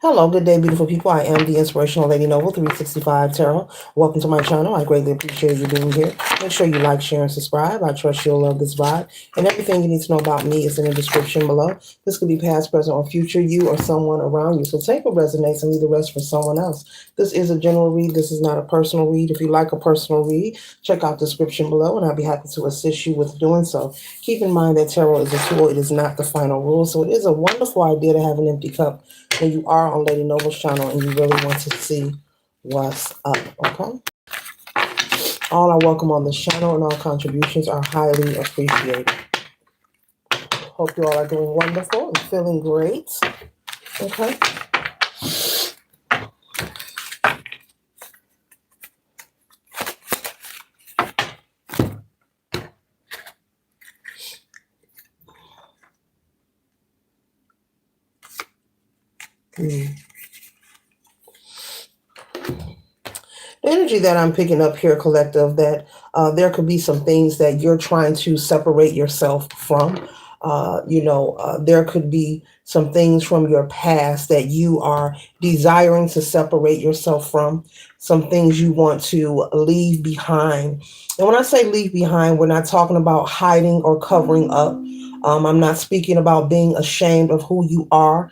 Hello, good day, beautiful people. I am the Inspirational Lady Noble 365 Tarot. Welcome to my channel. I greatly appreciate you being here. Make sure you like, share, and subscribe. I trust you'll love this vibe. And everything you need to know about me is in the description below. This could be past, present, or future you or someone around you. So take what resonates and leave the rest for someone else. This is a general read. This is not a personal read. If you like a personal read, check out the description below, and I'll be happy to assist you with doing so. Keep in mind that tarot is a tool. It is not the final rule. So it is a wonderful idea to have an empty cup when you are on Lady Noble's channel and you really want to see what's up, okay? All are welcome on this channel and all contributions are highly appreciated. Hope you all are doing wonderful and feeling great, okay? The energy that I'm picking up here, collective, that there could be some things that you're trying to separate yourself from. There could be some things from your past that you are desiring to separate yourself from, some things you want to leave behind. And when I say leave behind, we're not talking about hiding or covering up. I'm not speaking about being ashamed of who you are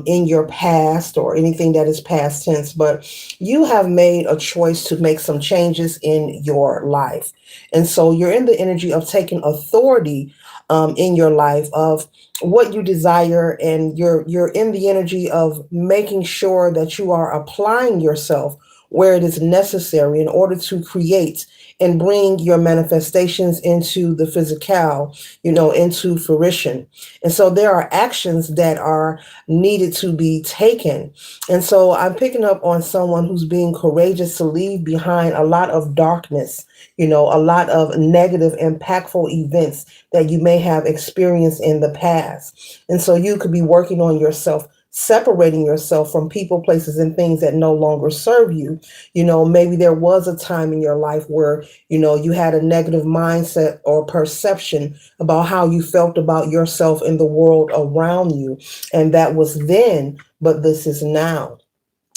in your past or anything that is past tense, but you have made a choice to make some changes in your life. And so you're in the energy of taking authority in your life of what you desire, and you're in the energy of making sure that you are applying yourself where it is necessary in order to create and bring your manifestations into the physical, into fruition. And so there are actions that are needed to be taken. And so I'm picking up on someone who's being courageous to leave behind a lot of darkness, a lot of negative, impactful events that you may have experienced in the past. And so you could be working on yourself, separating yourself from people, places, and things that no longer serve you. Maybe there was a time in your life where, you had a negative mindset or perception about how you felt about yourself and the world around you. And that was then, but this is now.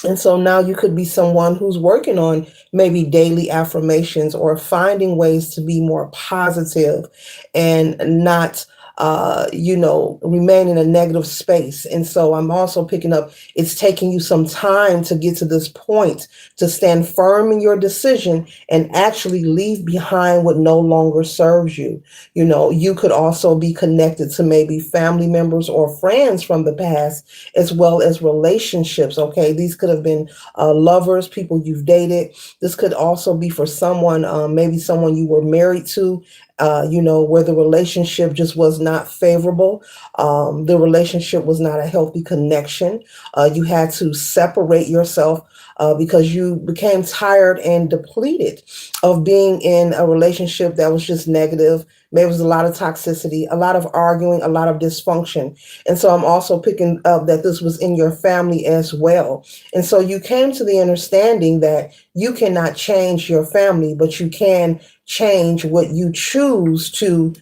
And so now you could be someone who's working on maybe daily affirmations or finding ways to be more positive and not, remain in a negative space. And so I'm also picking up, it's taking you some time to get to this point, to stand firm in your decision and actually leave behind what no longer serves you. You could also be connected to maybe family members or friends from the past, as well as relationships. Okay. These could have been lovers, people you've dated. This could also be for someone, maybe someone you were married to, where the relationship just was not favorable. The relationship was not a healthy connection. You had to separate yourself because you became tired and depleted of being in a relationship that was just negative. Maybe it was a lot of toxicity, a lot of arguing, a lot of dysfunction. And so I'm also picking up that this was in your family as well. And so you came to the understanding that you cannot change your family, but you can change what you choose to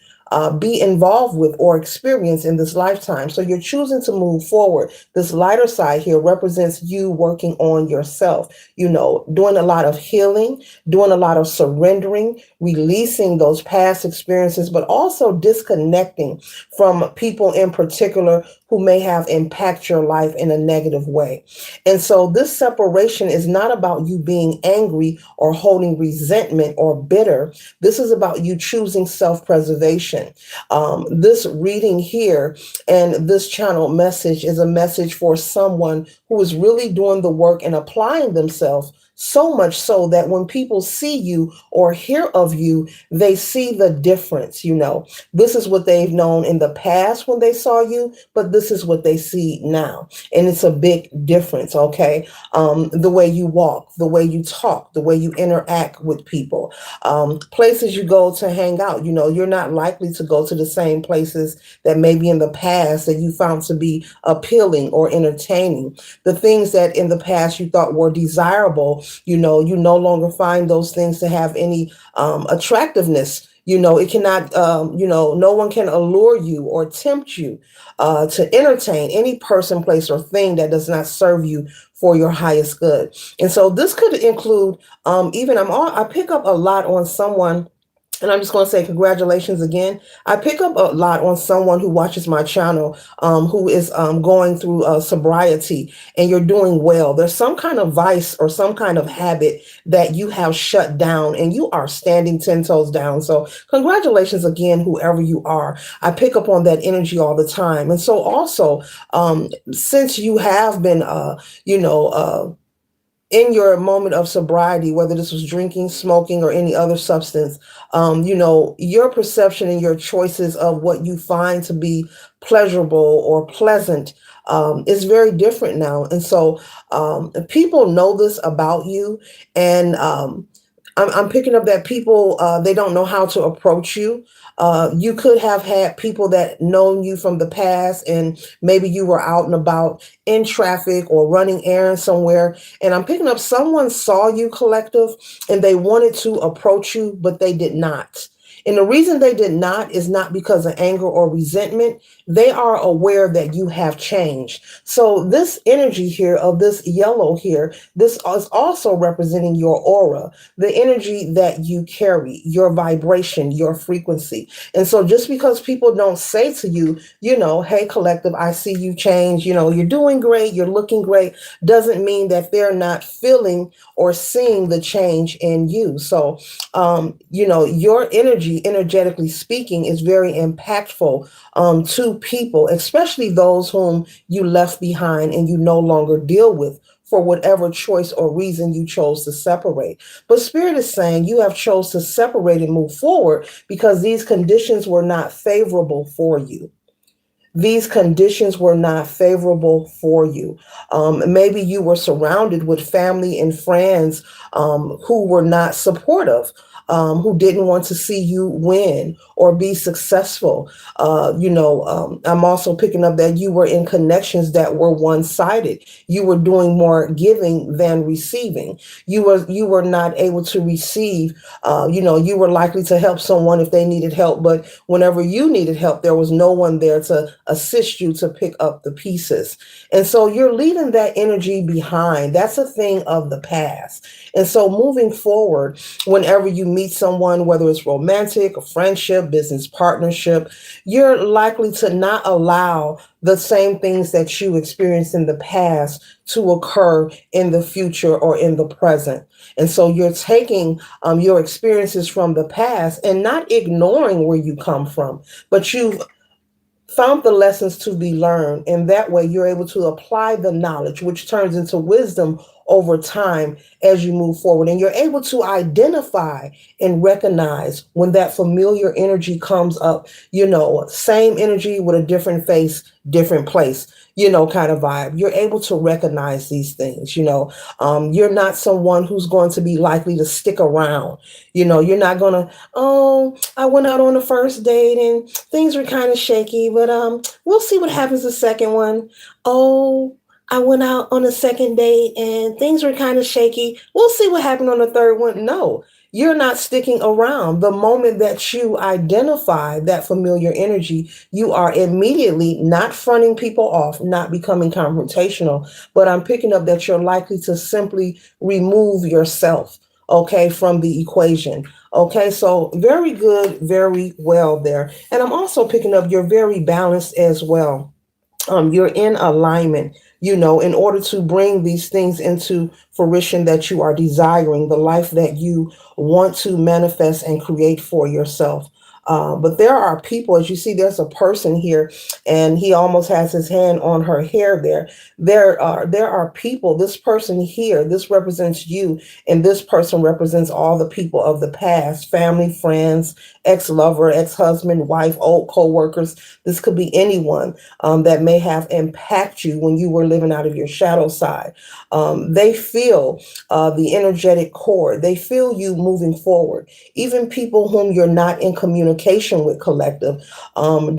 be involved with or experience in this lifetime. So you're choosing to move forward. This lighter side here represents you working on yourself, doing a lot of healing, doing a lot of surrendering, releasing those past experiences, but also disconnecting from people in particular who may have impacted your life in a negative way. And so this separation is not about you being angry or holding resentment or bitter. This is about you choosing self-preservation. This reading here and this channel message is a message for someone who is really doing the work and applying themselves, so much so that when people see you or hear of you, they see the difference. This is what they've known in the past when they saw you, but this is what they see now. And it's a big difference, okay? The way you walk, the way you talk, the way you interact with people, places you go to hang out. You're not likely to go to the same places that maybe in the past that you found to be appealing or entertaining. The things that in the past you thought were desirable, you no longer find those things to have any attractiveness It cannot, no one can allure you or tempt you to entertain any person, place, or thing that does not serve you for your highest good. And so this could include even I pick up a lot on someone, and I'm just going to say congratulations again. I pick up a lot on someone who watches my channel, who is going through sobriety, and you're doing well. There's some kind of vice or some kind of habit that you have shut down, and you are standing 10 toes down. So congratulations again, whoever you are. I pick up on that energy all the time. And so also, since you have been, in your moment of sobriety, whether this was drinking, smoking, or any other substance, your perception and your choices of what you find to be pleasurable or pleasant is very different now. And so people know this about you. And I'm picking up that people, they don't know how to approach you. You could have had people that known you from the past, and maybe you were out and about in traffic or running errands somewhere. And I'm picking up someone saw you, collective, and they wanted to approach you, but they did not. And the reason they did not is not because of anger or resentment. They are aware that you have changed. So this energy here of this yellow here, this is also representing your aura, the energy that you carry, your vibration, your frequency. And so just because people don't say to you, hey, collective, I see you change, you're doing great, you're looking great, doesn't mean that they're not feeling or seeing the change in you. So, your energy, energetically speaking, is very impactful to people, especially those whom you left behind and you no longer deal with for whatever choice or reason you chose to separate. But Spirit is saying you have chose to separate and move forward because these conditions were not favorable for you. These conditions were not favorable for you. Maybe you were surrounded with family and friends who were not supportive, who didn't want to see you win or be successful. I'm also picking up that you were in connections that were one-sided. You were doing more giving than receiving. You were not able to receive. You were likely to help someone if they needed help, but whenever you needed help, there was no one there to assist you to pick up the pieces. And so you're leaving that energy behind. That's a thing of the past. And so moving forward, whenever you meet someone, whether it's romantic, a friendship, business partnership, you're likely to not allow the same things that you experienced in the past to occur in the future or in the present. And so you're taking your experiences from the past and not ignoring where you come from, but you've found the lessons to be learned. And that way you're able to apply the knowledge, which turns into wisdom over time as you move forward. And you're able to identify and recognize when that familiar energy comes up, same energy with a different face, different place, kind of vibe. You're able to recognize these things. You're not someone who's going to be likely to stick around. You're not going to, oh, I went out on the first date and things were kind of shaky, but we'll see what happens the second one. Oh, I went out on a second date and things were kind of shaky. We'll see what happened on the third one. No, you're not sticking around. The moment that you identify that familiar energy, you are immediately not fronting people off, not becoming confrontational, but I'm picking up that you're likely to simply remove yourself, okay, from the equation. Okay, so very good, very well there. And I'm also picking up you're very balanced as well. You're in alignment, in order to bring these things into fruition that you are desiring, the life that you want to manifest and create for yourself. But there are people, as you see, there's a person here, and he almost has his hand on her hair there. There are people, this person here, this represents you, and this person represents all the people of the past, family, friends, ex-lover, ex-husband, wife, old co-workers. This could be anyone that may have impacted you when you were living out of your shadow side. They feel the energetic cord. They feel you moving forward. Even people whom you're not in communication with, collective, do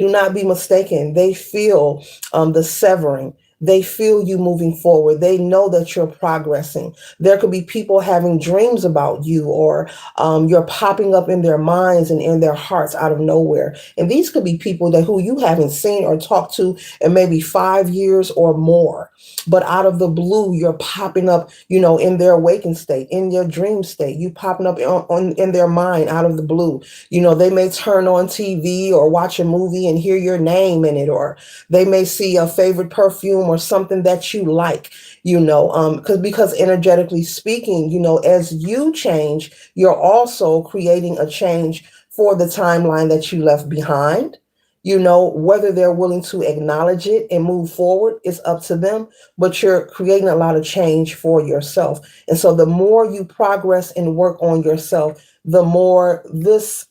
not be mistaken. They feel the severing. They feel you moving forward. They know that you're progressing. There could be people having dreams about you, or you're popping up in their minds and in their hearts out of nowhere. And these could be people that who you haven't seen or talked to in maybe 5 years or more. But out of the blue, you're popping up, in their waking state, in your dream state. You popping up in their mind out of the blue. They may turn on TV or watch a movie and hear your name in it, or they may see a favorite perfume or something that you like, because energetically speaking, as you change, you're also creating a change for the timeline that you left behind. Whether they're willing to acknowledge it and move forward is up to them, but you're creating a lot of change for yourself. And so the more you progress and work on yourself, the more this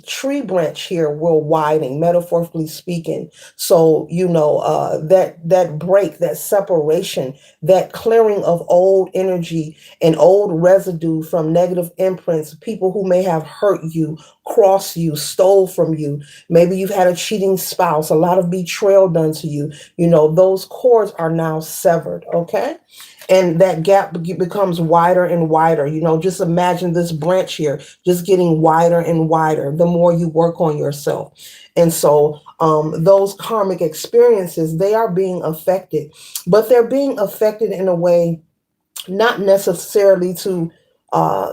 tree branch here will widen, metaphorically speaking. So that break, that separation, that clearing of old energy and old residue from negative imprints, people who may have hurt you, crossed you, stole from you. Maybe you've had a cheating spouse, a lot of betrayal done to you. Those cords are now severed. Okay. And that gap becomes wider and wider. Just imagine this branch here just getting wider and wider the more you work on yourself. And so those karmic experiences, they are being affected, but they're being affected in a way not necessarily to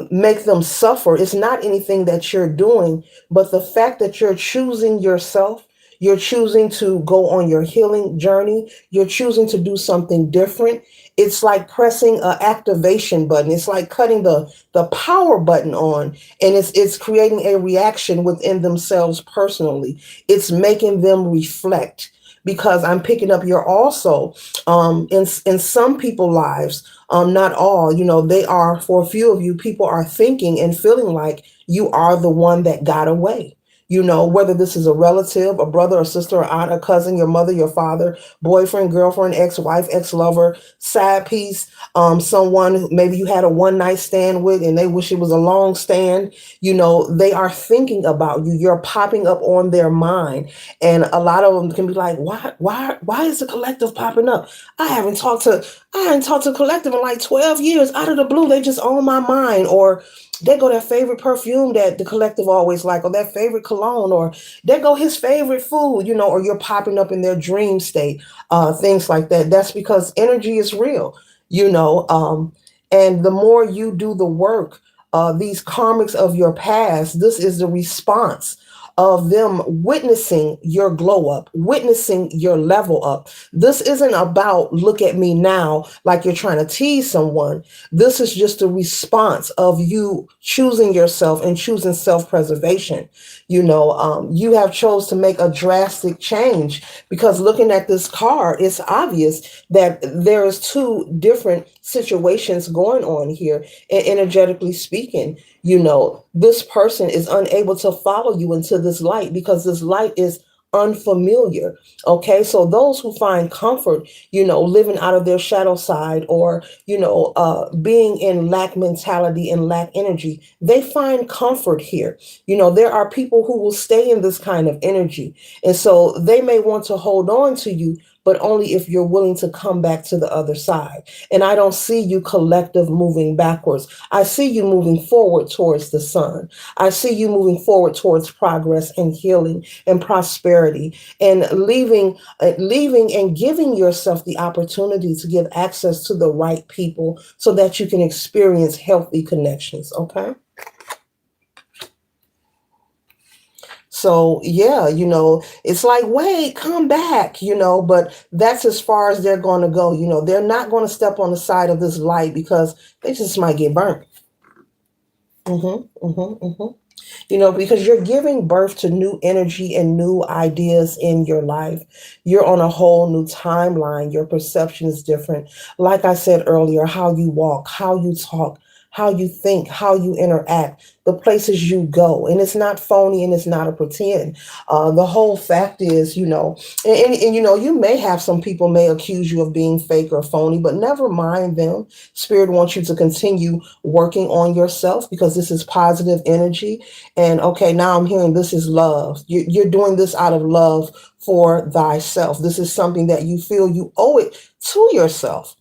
make them suffer. It's not anything that you're doing, but the fact that you're choosing yourself, you're choosing to go on your healing journey, you're choosing to do something different. It's like pressing an activation button. It's like cutting the power button on, and it's creating a reaction within themselves personally. It's making them reflect, because I'm picking up you're also in some people's lives, not all, they are, for a few of you, people are thinking and feeling like you are the one that got away. Whether this is a relative, a brother, a sister, or aunt, a cousin, your mother, your father, boyfriend, girlfriend, ex-wife, ex-lover, side piece, someone who maybe you had a one-night stand with and they wish it was a long stand. They are thinking about you. You're popping up on their mind. And a lot of them can be like, why is the collective popping up? I haven't talked to collective in like 12 years. Out of the blue, they just on my mind. Or they go their favorite perfume that the collective always like, or their favorite cologne, or they go his favorite food, or you're popping up in their dream state, things like that. That's because energy is real, and the more you do the work, these karmics of your past, this is the response of them witnessing your glow up, witnessing your level up. This isn't about look at me now like you're trying to tease someone. This is just a response of you choosing yourself and choosing self-preservation. You have chose to make a drastic change, because looking at this card, it's obvious that there's two different situations going on here, and energetically speaking. This person is unable to follow you into this light because this light is unfamiliar. Okay, so those who find comfort, living out of their shadow side, or being in lack mentality and lack energy, they find comfort here. There are people who will stay in this kind of energy, and so they may want to hold on to you, but only if you're willing to come back to the other side. And I don't see you collective moving backwards. I see you moving forward towards the sun. I see you moving forward towards progress and healing and prosperity, and leaving and giving yourself the opportunity to give access to the right people so that you can experience healthy connections. Okay. So yeah, it's like, wait, come back, but that's as far as they're going to go. They're not going to step on the side of this light because they just might get burnt. Mm-hmm, mm-hmm, mm-hmm. Because you're giving birth to new energy and new ideas in your life. You're on a whole new timeline. Your perception is different. Like I said earlier, how you walk, how you talk, how you think, how you interact, the places you go. And it's not phony and it's not a pretend. The whole fact is, and you may have some people may accuse you of being fake or phony, but never mind them. Spirit wants you to continue working on yourself because this is positive energy. And okay, now I'm hearing this is love. You're doing this out of love for thyself. This is something that you feel you owe it to yourself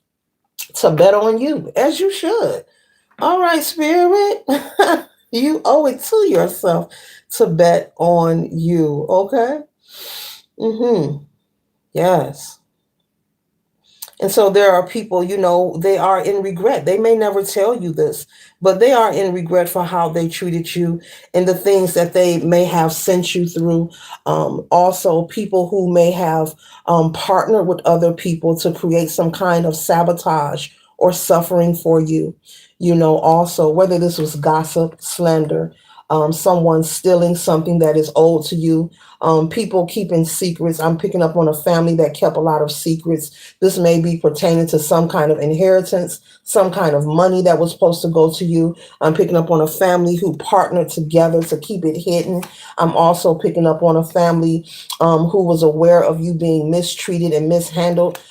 to bet on you, as you should. All right, Spirit. You owe it to yourself to bet on you. Okay? Mm-hmm. Yes. And so there are people, they are in regret. They may never tell you this, but they are in regret for how they treated you and the things that they may have sent you through. Also, people who may have partnered with other people to create some kind of sabotage or suffering for you. Also, whether this was gossip, slander, someone stealing something that is owed to you, people keeping secrets. I'm picking up on a family that kept a lot of secrets. This may be pertaining to some kind of inheritance, some kind of money that was supposed to go to you. I'm picking up on a family who partnered together to keep it hidden. I'm also picking up on a family who was aware of you being mistreated and mishandled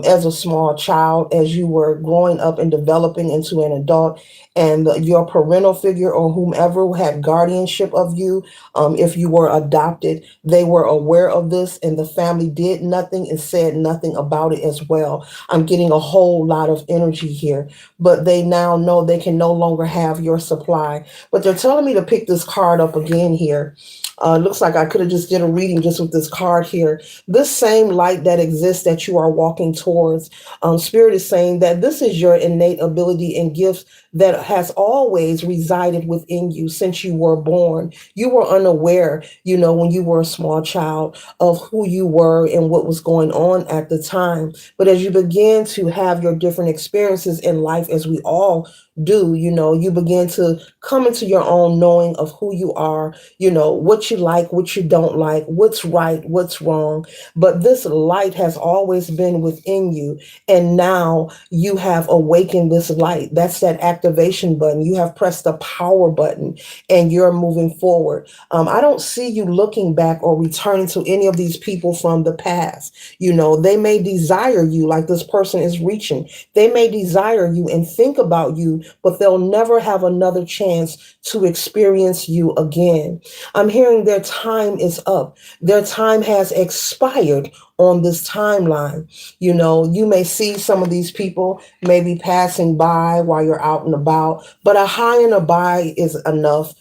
as a small child, as you were growing up and developing into an adult. And your parental figure or whomever had guardianship of you, if you were adopted, they were aware of this and the family did nothing and said nothing about it as well. I'm getting a whole lot of energy here, but they now know they can no longer have your supply. But they're telling me to pick this card up again here. Looks like I could have just did a reading just with this card here. This same light that exists that you are walking towards, Spirit is saying that this is your innate ability and gifts that has always resided within you since you were born. You were unaware, when you were a small child of who you were and what was going on at the time. But as you begin to have your different experiences in life, as we all do, you begin to come into your own knowing of who you are, what you like, what you don't like, what's right, what's wrong. But this light has always been within you. And now you have awakened this light. That's that activation button. You have pressed the power button and you're moving forward. I don't see you looking back or returning to any of these people from the past. They may desire you like this person is reaching. They may desire you and think about you, but they'll never have another chance to experience you again. I'm hearing their time is up. Their time has expired on this timeline. You may see some of these people maybe passing by while you're out and about, but a high and a by is enough.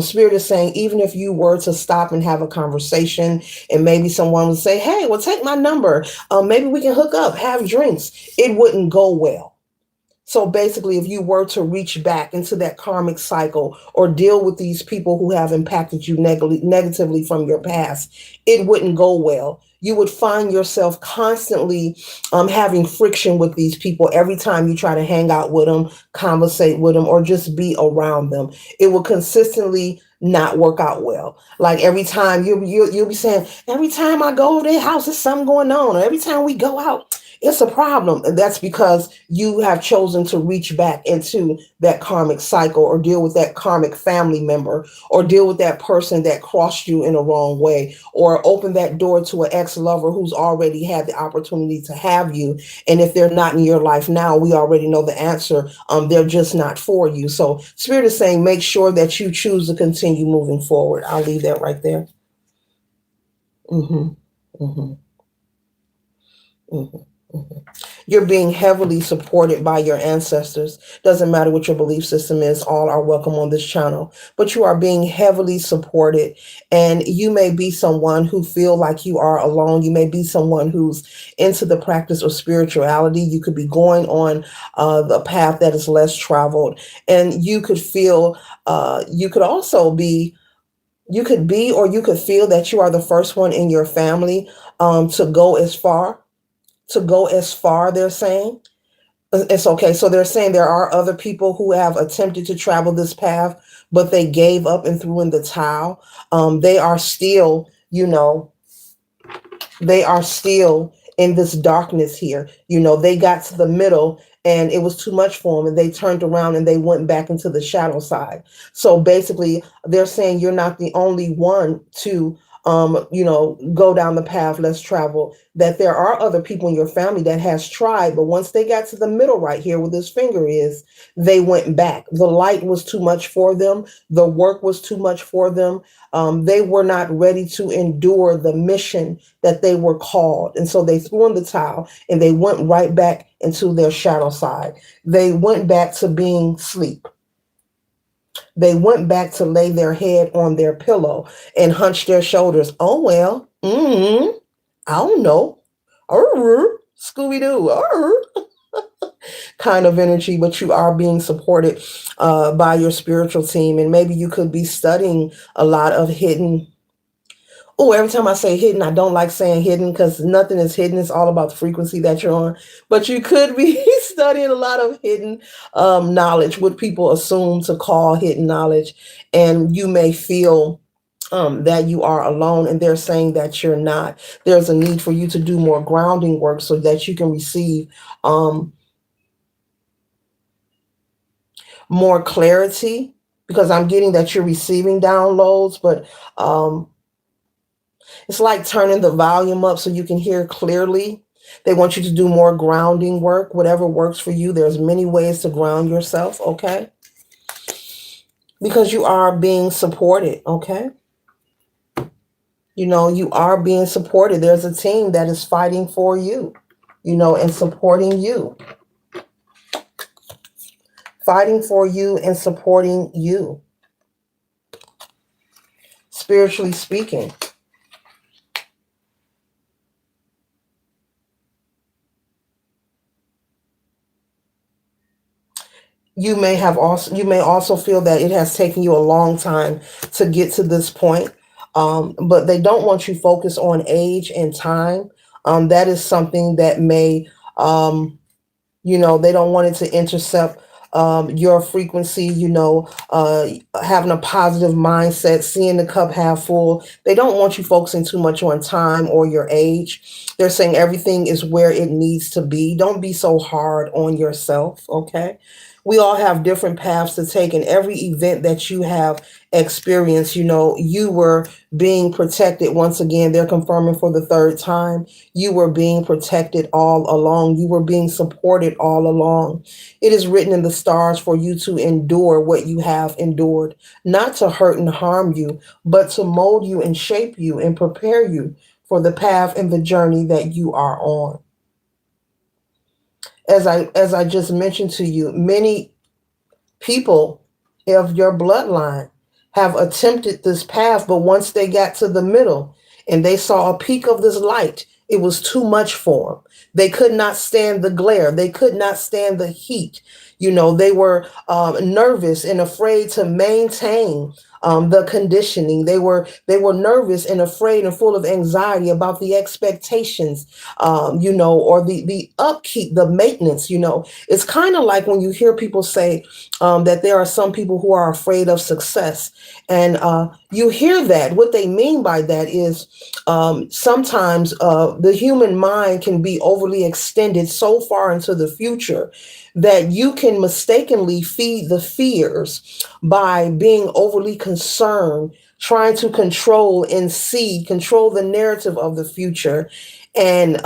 Spirit is saying, even if you were to stop and have a conversation and maybe someone would say, hey, well, take my number. Maybe we can hook up, have drinks. It wouldn't go well. So basically, if you were to reach back into that karmic cycle or deal with these people who have impacted you negatively from your past, it wouldn't go well. You would find yourself constantly having friction with these people every time you try to hang out with them, conversate with them, or just be around them. It will consistently not work out well. Like every time you'll be saying, every time I go over their house, there's something going on. Or every time we go out, it's a problem. And that's because you have chosen to reach back into that karmic cycle or deal with that karmic family member or deal with that person that crossed you in a wrong way or open that door to an ex-lover who's already had the opportunity to have you. And if they're not in your life now, we already know the answer. They're just not for you. So Spirit is saying, make sure that you choose to continue moving forward. I'll leave that right there. Mm-hmm. Mm-hmm. Mm-hmm. Mm-hmm. You're being heavily supported by your ancestors. Doesn't matter what your belief system is, all are welcome on this channel. But you are being heavily supported. And you may be someone who feel like you are alone. You may be someone who's into the practice of spirituality. You could be going on the path that is less traveled. And you could feel, you could also be, you could be, or you could feel that you are the first one in your family to go as far. They're saying. It's okay. So they're saying there are other people who have attempted to travel this path, but they gave up and threw in the towel. They are still, they are still in this darkness here. They got to the middle and it was too much for them, and they turned around and they went back into the shadow side. So basically, they're saying you're not the only one to go down the path less traveled, that there are other people in your family that has tried, but once they got to the middle right here where this finger is, they went back. The light was too much for them. The work was too much for them. They were not ready to endure the mission that they were called. And so they threw in the towel and they went right back into their shadow side. They went back to being sleep. They went back to lay their head on their pillow and hunch their shoulders. Oh, well, I don't know. Scooby Doo, kind of energy, but you are being supported by your spiritual team. And maybe you could be studying a lot of hidden. Oh, every time I say hidden, I don't like saying hidden because nothing is hidden. It's all about the frequency that you're on. But you could be studying a lot of hidden knowledge, what people assume to call hidden knowledge. And you may feel that you are alone, and they're saying that you're not. There's a need for you to do more grounding work so that you can receive more clarity, because I'm getting that you're receiving downloads, but it's like turning the volume up so you can hear clearly. They want you to do more grounding work, whatever works for you. There's many ways to ground yourself, okay? Because you are being supported, okay? You are being supported. There's a team that is fighting for you, and supporting you. Fighting for you and supporting you. Spiritually speaking. You may also feel that it has taken you a long time to get to this point. But they don't want you focused on age and time. That is something that may, they don't want it to intercept your frequency, having a positive mindset, seeing the cup half full. They don't want you focusing too much on time or your age. They're saying everything is where it needs to be. Don't be so hard on yourself, okay? We all have different paths to take, and every event that you have experienced, you were being protected. Once again, they're confirming for the third time, you were being protected all along. You were being supported all along. It is written in the stars for you to endure what you have endured, not to hurt and harm you, but to mold you and shape you and prepare you for the path and the journey that you are on. As I just mentioned to you, many people of your bloodline have attempted this path, but once they got to the middle and they saw a peak of this light, it was too much for them. They could not stand the glare. They could not stand the heat. They were nervous and afraid to maintain the conditioning. They were nervous and afraid and full of anxiety about the expectations, or the upkeep, the maintenance. It's kind of like when you hear people say that there are some people who are afraid of success, and you hear that. What they mean by that is sometimes the human mind can be overly extended so far into the future that you can mistakenly feed the fears by being overly concerned, trying to control the narrative of the future, and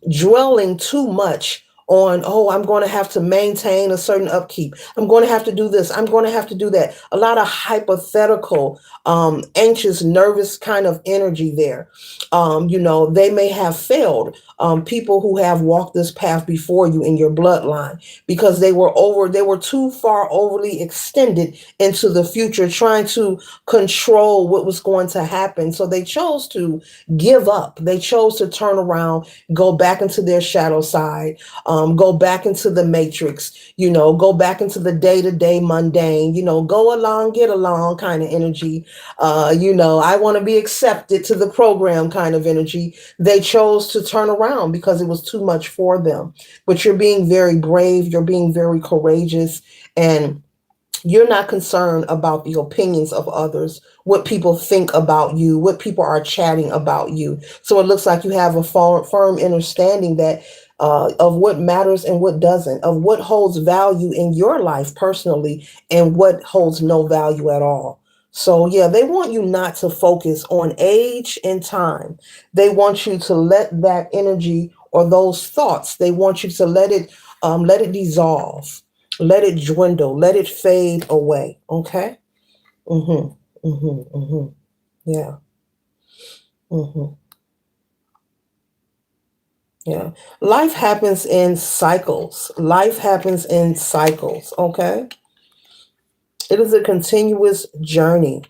dwelling too much on, oh, I'm going to have to maintain a certain upkeep. I'm going to have to do this. I'm going to have to do that. A lot of hypothetical, anxious, nervous kind of energy there. They may have failed, people who have walked this path before you in your bloodline, because they were too far overly extended into the future, trying to control what was going to happen. So they chose to give up. They chose to turn around, go back into their shadow side, go back into the matrix, go back into the day-to-day mundane, go along, get along kind of energy. I want to be accepted to the program kind of energy. They chose to turn around because it was too much for them. But you're being very brave. You're being very courageous, and you're not concerned about the opinions of others, what people think about you, what people are chatting about you. So it looks like you have a firm understanding that of what matters and what doesn't, of what holds value in your life personally and what holds no value at all. So, yeah, they want you not to focus on age and time. They want you to let that energy or those thoughts, they want you to let it dissolve, let it dwindle, let it fade away. Okay. Mm-hmm. Mm-hmm. Mm-hmm. Yeah. Mm-hmm. Yeah. Life happens in cycles. Life happens in cycles. Okay. It is a continuous journey.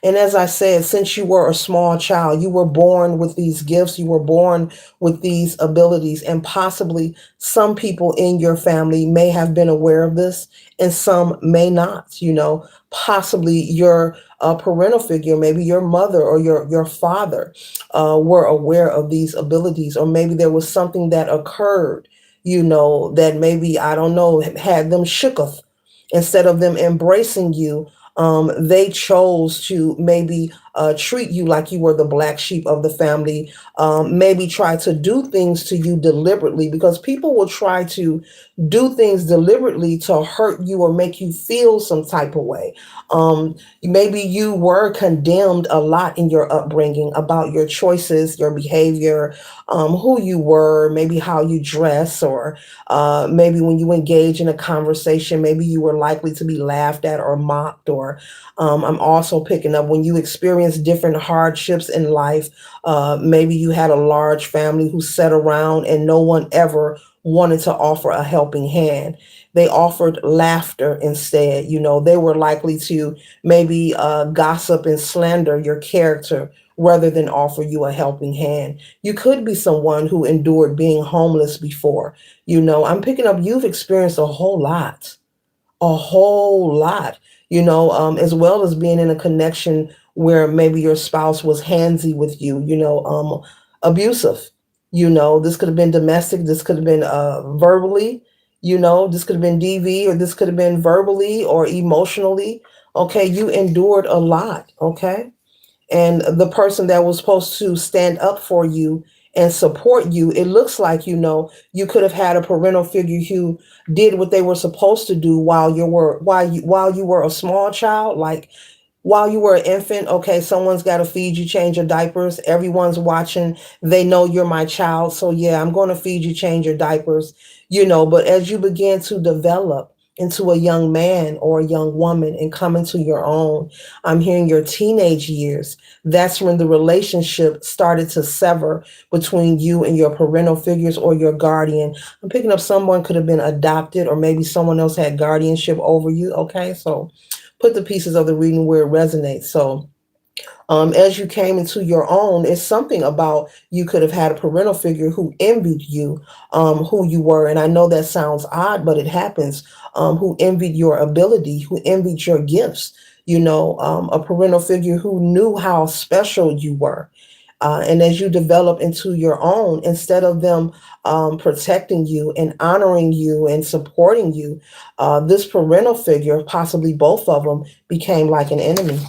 And as I said, since you were a small child, you were born with these gifts, you were born with these abilities, and possibly some people in your family may have been aware of this and some may not. Possibly your parental figure, maybe your mother or your father, were aware of these abilities, or maybe there was something that occurred, that maybe, I don't know, had them shooketh. Instead of them embracing you, they chose to maybe treat you like you were the black sheep of the family, maybe try to do things to you deliberately, because people will try to do things deliberately to hurt you or make you feel some type of way. Maybe you were condemned a lot in your upbringing about your choices, your behavior, who you were, maybe how you dress, or maybe when you engage in a conversation, maybe you were likely to be laughed at or mocked. Or I'm also picking up when you experience different hardships in life. Maybe you had a large family who sat around and no one ever wanted to offer a helping hand. They offered laughter instead. They were likely to maybe gossip and slander your character rather than offer you a helping hand. You could be someone who endured being homeless before. I'm picking up you've experienced a whole lot, as well as being in a connection where maybe your spouse was handsy with you, abusive. This could have been domestic, this could have been verbally, this could have been DV, or this could have been verbally or emotionally. Okay, you endured a lot. Okay, and the person that was supposed to stand up for you and support you, it looks like, you could have had a parental figure who did what they were supposed to do while you were a small child, like while you were an infant. Okay, someone's got to feed you, change your diapers, everyone's watching, they know you're my child, so yeah, I'm going to feed you, change your diapers. But as you begin to develop into a young man or a young woman and come into your own, I'm hearing your teenage years, that's when the relationship started to sever between you and your parental figures or your guardian. I'm picking up someone could have been adopted, or maybe someone else had guardianship over you. Okay, so put the pieces of the reading where it resonates. So as you came into your own, it's something about you could have had a parental figure who envied you, who you were. And I know that sounds odd, but it happens. Who envied your ability, who envied your gifts, a parental figure who knew how special you were. And as you develop into your own, instead of them protecting you and honoring you and supporting you, this parental figure, possibly both of them, became like an enemy.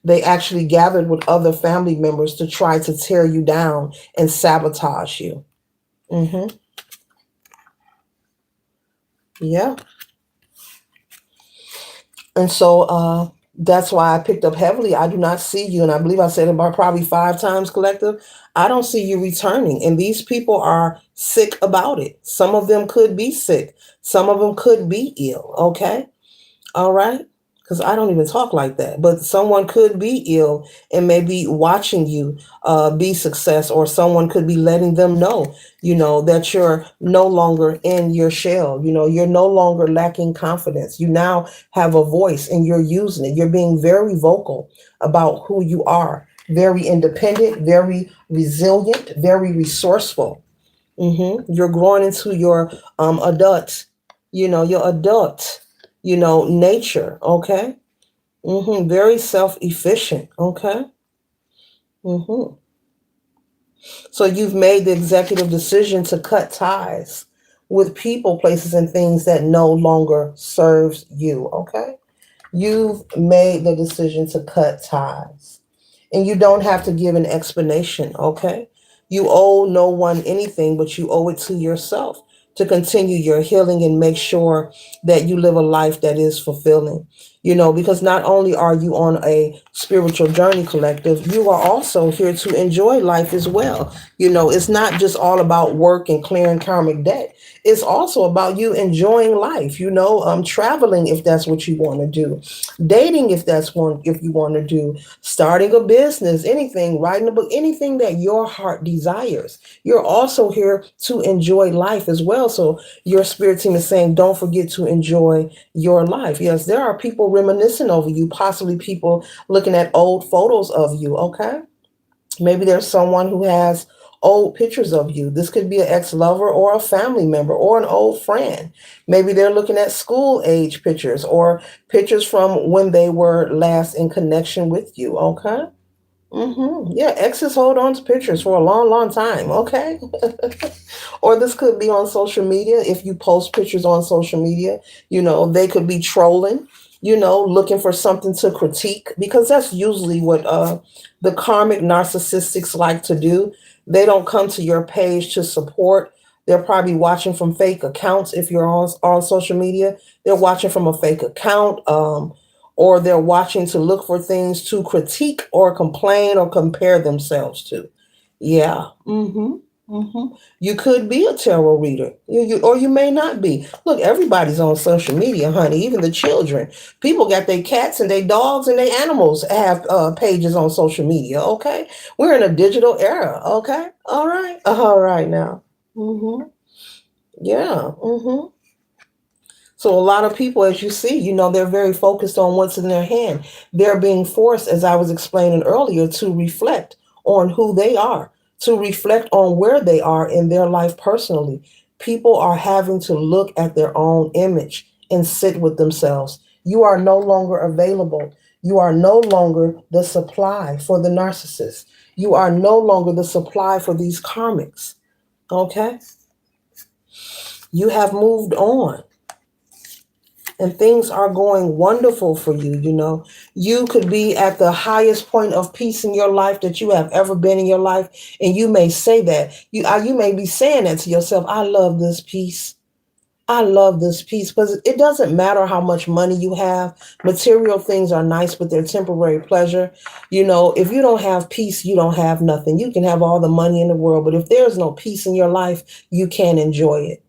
They actually gathered with other family members to try to tear you down and sabotage you. Hmm. Yeah. And so that's why I picked up heavily. I do not see you, and I believe I said it about probably 5 times collective. I don't see you returning. And these people are sick about it. Some of them could be sick, some of them could be ill. Okay. All right. Because I don't even talk like that. But someone could be ill and maybe watching you be success, or someone could be letting them know, that you're no longer in your shell. You're no longer lacking confidence. You now have a voice and you're using it. You're being very vocal about who you are, very independent, very resilient, very resourceful. You're growing into your your adult, nature. Okay. Very self-efficient. Okay. hmm So you've made the executive decision to cut ties with people, places, and things that no longer serves you. Okay. You've made the decision to cut ties. And you don't have to give an explanation. Okay. You owe no one anything, but you owe it to yourself to continue your healing and make sure that you live a life that is fulfilling. Because not only are you on a spiritual journey, collective, you are also here to enjoy life as well. It's not just all about work and clearing karmic debt. It's also about you enjoying life, traveling if that's what you want to do, dating if you want to do, starting a business, anything, writing a book, anything that your heart desires. You're also here to enjoy life as well. So your spirit team is saying, don't forget to enjoy your life. Yes, there are people reminiscing over you, possibly people looking at old photos of you. Okay. Maybe there's someone who has old pictures of you. This could be an ex-lover or a family member or an old friend. Maybe they're looking at school age pictures or pictures from when they were last in connection with you. Okay. Yeah, exes hold on to pictures for a long, long time. Okay. Or this could be on social media. If you post pictures on social media, they could be trolling, looking for something to critique, because that's usually what the karmic narcissistics like to do. They don't come to your page to support. They're probably watching from fake accounts. If you're on social media, they're watching from a fake account. Or they're watching to look for things to critique or complain or compare themselves to. Yeah. You could be a tarot reader, or you may not be. Look, everybody's on social media, honey. Even the children. People got their cats and their dogs and their animals have pages on social media. Okay, we're in a digital era. Okay, all right now. Yeah. So a lot of people, as you see, they're very focused on what's in their hand. They're being forced, as I was explaining earlier, to reflect on who they are, to reflect on where they are in their life personally. People are having to look at their own image and sit with themselves. You are no longer available. You are no longer the supply for the narcissist. You are no longer the supply for these karmics. Okay? You have moved on and things are going wonderful for you. You could be at the highest point of peace in your life that you have ever been in your life, and you may say that you may be saying that to yourself. I love this peace. I love this peace, because it doesn't matter how much money you have. Material things are nice, but they're temporary pleasure. If you don't have peace, you don't have nothing. You can have all the money in the world, but if there's no peace in your life, you can't enjoy it.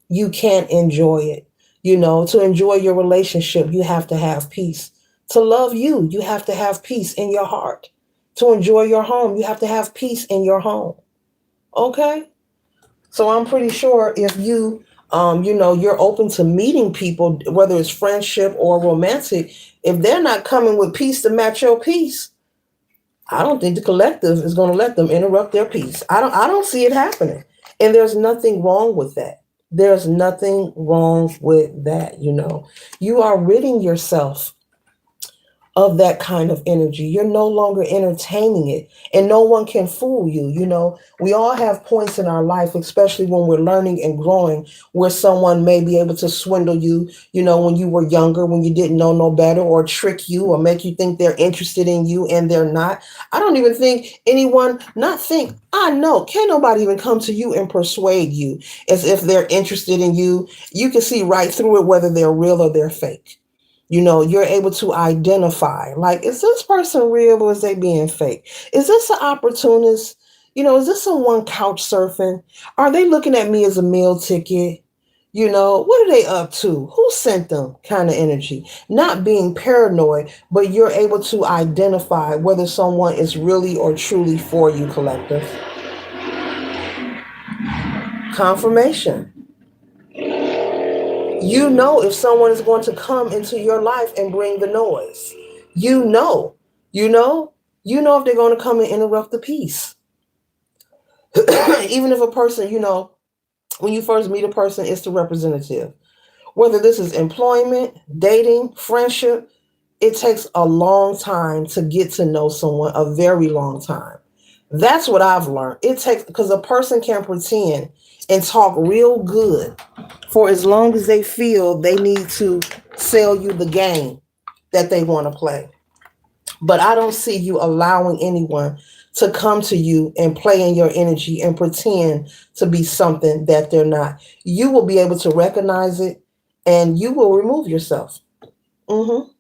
You can't enjoy it. To enjoy your relationship, you have to have peace. To love you, you have to have peace in your heart. To enjoy your home, you have to have peace in your home. Okay? So I'm pretty sure if you're open to meeting people, whether it's friendship or romantic, if they're not coming with peace to match your peace, I don't think the collective is going to let them interrupt their peace. I don't see it happening. And there's nothing wrong with that. There's nothing wrong with that. You are ridding yourself of that kind of energy. You're no longer entertaining it, and no one can fool you. We all have points in our life, especially when we're learning and growing, where someone may be able to swindle you, when you were younger, when you didn't know no better, or trick you or make you think they're interested in you and they're not. I don't even think anyone, not think, I know, can't nobody even come to you and persuade you as if they're interested in you. You can see right through it whether they're real or they're fake. You're able to identify, like, is this person real or is they being fake? Is this an opportunist? Is this someone couch surfing? Are they looking at me as a meal ticket? What are they up to? Who sent them? Kind of energy. Not being paranoid, but you're able to identify whether someone is really or truly for you, collective. Confirmation. If someone is going to come into your life and bring the noise. You know, you know, if they're going to come and interrupt the peace. Even if a person, when you first meet a person, it's the representative. Whether this is employment, dating, friendship, it takes a long time to get to know someone, a very long time. That's what I've learned. It takes, because a person can pretend and talk real good for as long as they feel they need to sell you the game that they want to play. But I don't see you allowing anyone to come to you and play in your energy and pretend to be something that they're not. You will be able to recognize it and you will remove yourself. Mm-hmm.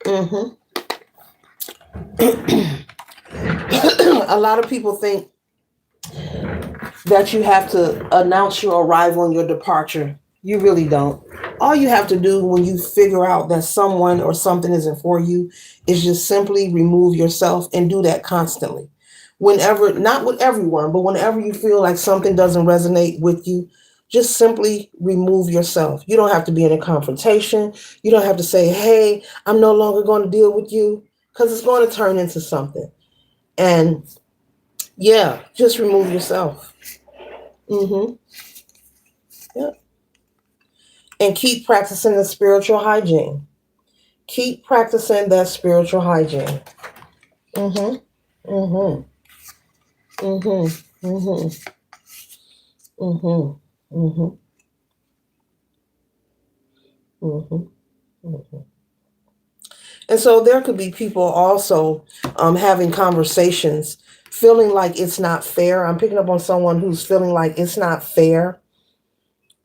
Mm-hmm. A lot of people think that you have to announce your arrival and your departure. You really don't. All you have to do when you figure out that someone or something isn't for you is just simply remove yourself and do that constantly. Whenever, not with everyone, but whenever you feel like something doesn't resonate with you, just simply remove yourself. You don't have to be in a confrontation. You don't have to say, hey, I'm no longer going to deal with you, because it's going to turn into something. And yeah, just remove yourself. Mm-hmm. Yeah. And keep practicing the spiritual hygiene. Keep practicing that spiritual hygiene. Mm-hmm. Mm-hmm. Mm-hmm. Mm-hmm. Mm-hmm. Mm-hmm. Mm-hmm. Mm-hmm. And so there could be people also having conversations, feeling like it's not fair. I'm picking up on someone who's feeling like it's not fair,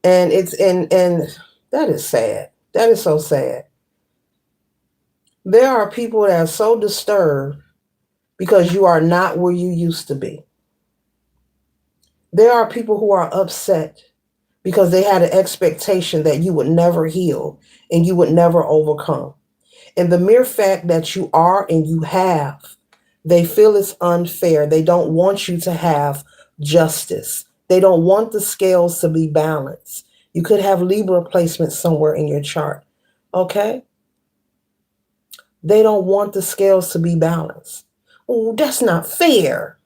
and and that is sad. That is so sad. There are people that are so disturbed because you are not where you used to be. There are people who are upset because they had an expectation that you would never heal and you would never overcome. And the mere fact that you are and you have, they feel it's unfair. They don't want you to have justice. They don't want the scales to be balanced. You could have Libra placement somewhere in your chart. Okay? They don't want the scales to be balanced. Oh, that's not fair.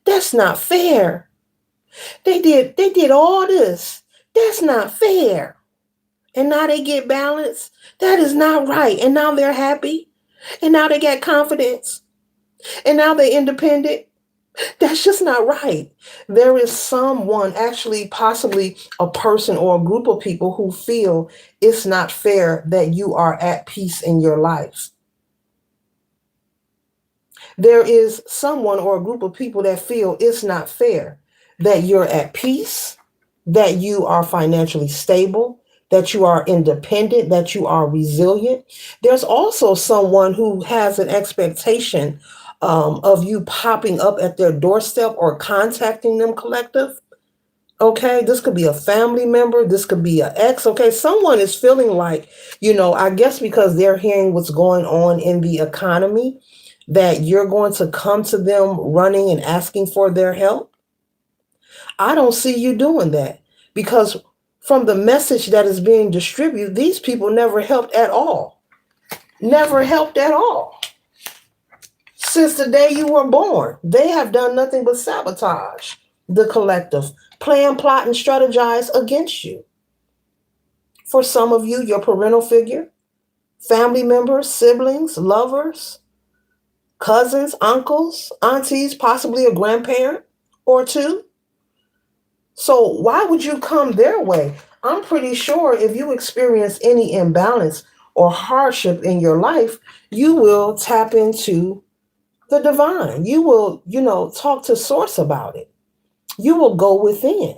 That's not fair. They did all this. That's not fair. And now they get balance. That is not right. And now they're happy. And now they got confidence. And now they're independent. That's just not right. There is someone, actually, possibly a person or a group of people who feel it's not fair that you are at peace in your life. There is someone or a group of people that feel it's not fair that you're at peace, that you are financially stable, that you are independent, that you are resilient. There's also someone who has an expectation of you popping up at their doorstep or contacting them, collective. Okay, this could be a family member, this could be an ex. Okay, someone is feeling like, I guess because they're hearing what's going on in the economy, that you're going to come to them running and asking for their help. I don't see you doing that, because from the message that is being distributed, these people never helped at all. Never helped at all. Since the day you were born, they have done nothing but sabotage the collective, plan, plot, and strategize against you. For some of you, your parental figure, family members, siblings, lovers, cousins, uncles, aunties, possibly a grandparent or two. So why would you come their way? I'm pretty sure if you experience any imbalance or hardship in your life, you will tap into the divine. You will, talk to source about it. You will go within.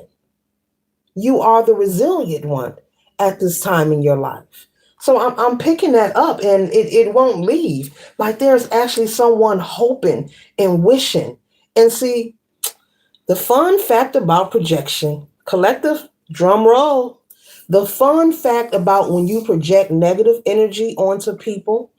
You are the resilient one at this time in your life. So I'm picking that up, and it won't leave. Like there's actually someone hoping and wishing. And see, the fun fact about projection, collective, drum roll. The fun fact about when you project negative energy onto people,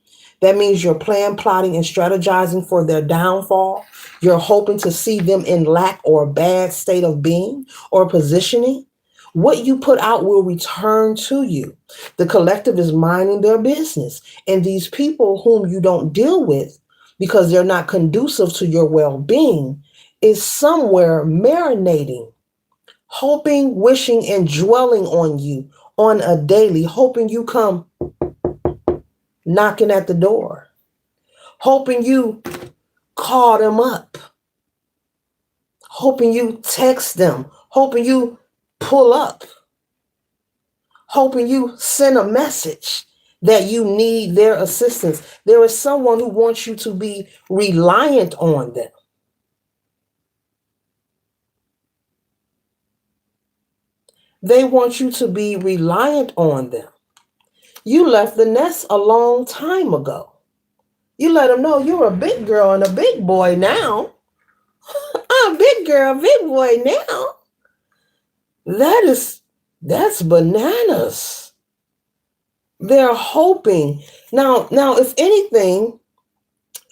that means you're planning, plotting, and strategizing for their downfall. You're hoping to see them in lack or a bad state of being or positioning. What you put out will return to you. The collective is minding their business. And these people whom you don't deal with because they're not conducive to your well being is somewhere marinating, hoping, wishing, and dwelling on you on a daily, hoping you come knocking at the door, hoping you call them up, hoping you text them, hoping you pull up, hoping you send a message that you need their assistance. There is someone who wants you to be reliant on them. They want you to be reliant on them. You left the nest a long time ago. You let them know you're a big girl and a big boy now. I'm a big girl, big boy now. That's bananas. They're hoping. Now, if anything,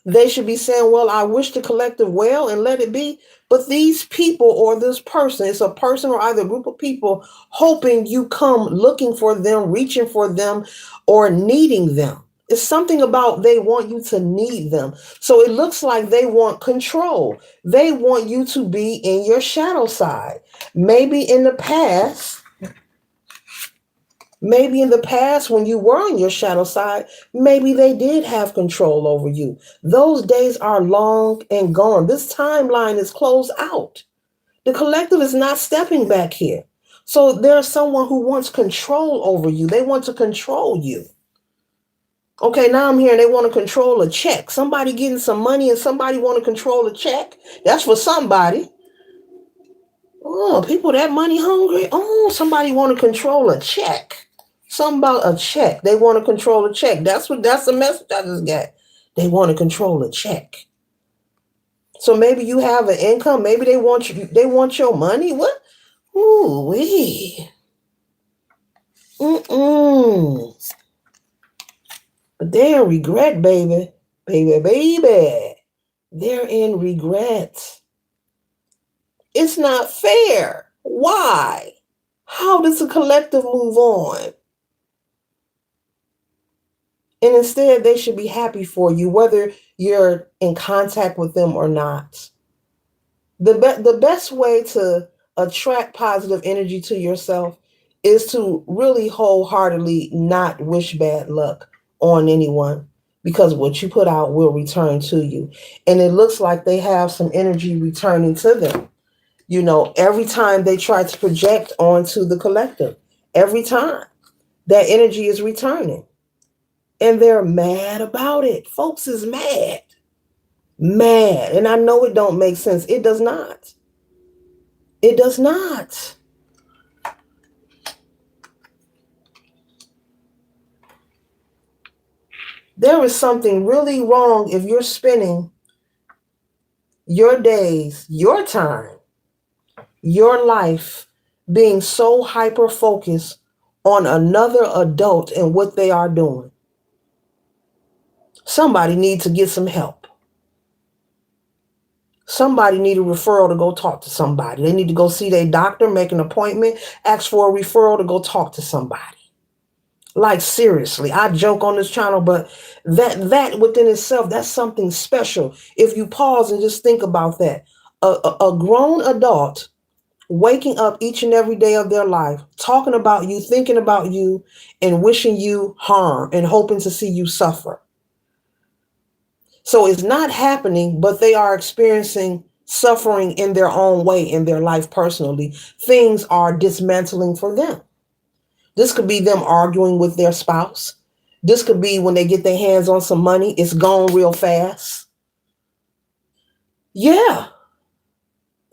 they should be saying, well, I wish the collective well and let it be. But these people or this person, it's a person or either a group of people hoping you come looking for them, reaching for them, or needing them. It's something about they want you to need them. So it looks like they want control. They want you to be in your shadow side. Maybe in the past, when you were on your shadow side, maybe they did have control over you. Those days are long and gone. This timeline is closed out. The collective is not stepping back here. So there's someone who wants control over you. They want to control you. Okay, now I'm hearing they want to control a check. Somebody getting some money and somebody want to control a check. That's for somebody. Oh, people that money hungry. Oh, somebody want to control a check. Something about a check. They want to control a check. That's the message I just got. They want to control a check. So maybe you have an income. Maybe they want you. They want your money. What? Ooh wee. But they're in regret, baby. Baby. They're in regret. It's not fair. Why? How does the collective move on? And instead, they should be happy for you, whether you're in contact with them or not. The best way to attract positive energy to yourself is to really wholeheartedly not wish bad luck on anyone, because what you put out will return to you. And it looks like they have some energy returning to them. You know, every time they try to project onto the collective, every time that energy is returning. And they're mad about it. Folks is mad. Mad. And I know it don't make sense. It does not. It does not. There is something really wrong if you're spending your days, your time, your life being so hyper focused on another adult and what they are doing. Somebody needs to get some help. Somebody need a referral to go talk to somebody. They need to go see their doctor, make an appointment, ask for a referral to go talk to somebody. Like seriously, I joke on this channel, but that within itself, that's something special. If you pause and just think about that, a grown adult waking up each and every day of their life, talking about you, thinking about you, and wishing you harm and hoping to see you suffer. So it's not happening, but they are experiencing suffering in their own way in their life personally. Things are dismantling for them. This could be them arguing with their spouse. This could be when they get their hands on some money, it's gone real fast. Yeah.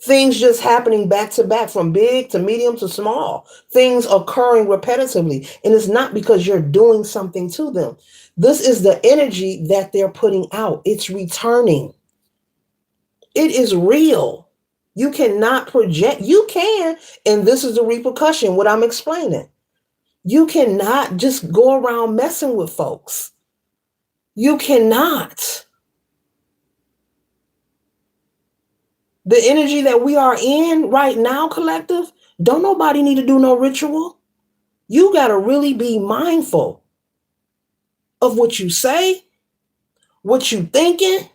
Things just happening back to back, from big to medium to small. Things occurring repetitively. And it's not because you're doing something to them. This is the energy that they're putting out. It's returning. It is real. You cannot project. You can. And this is the repercussion, what I'm explaining. You cannot just go around messing with folks. You cannot. The energy that we are in right now, collective, don't nobody need to do no ritual. You got to really be mindful of what you say, what you thinking.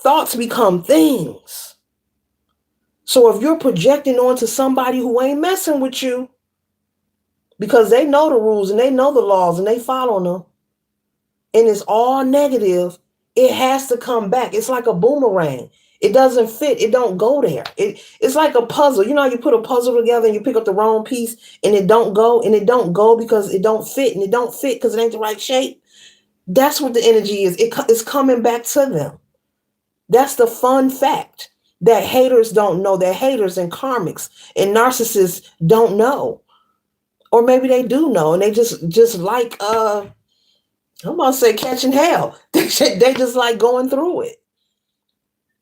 Thoughts become things. So if you're projecting onto somebody who ain't messing with you, because they know the rules and they know the laws and they follow them, and it's all negative, it has to come back. It's like a boomerang. It doesn't fit. It don't go there. It's like a puzzle. You know how you put a puzzle together and you pick up the wrong piece and it don't go, and it don't go because it don't fit, and it don't fit because it ain't the right shape. That's what the energy is. It's coming back to them. That's the fun fact that haters don't know, that haters and karmics and narcissists don't know. Or maybe they do know and they just like I'm gonna say catching hell. They just like going through it.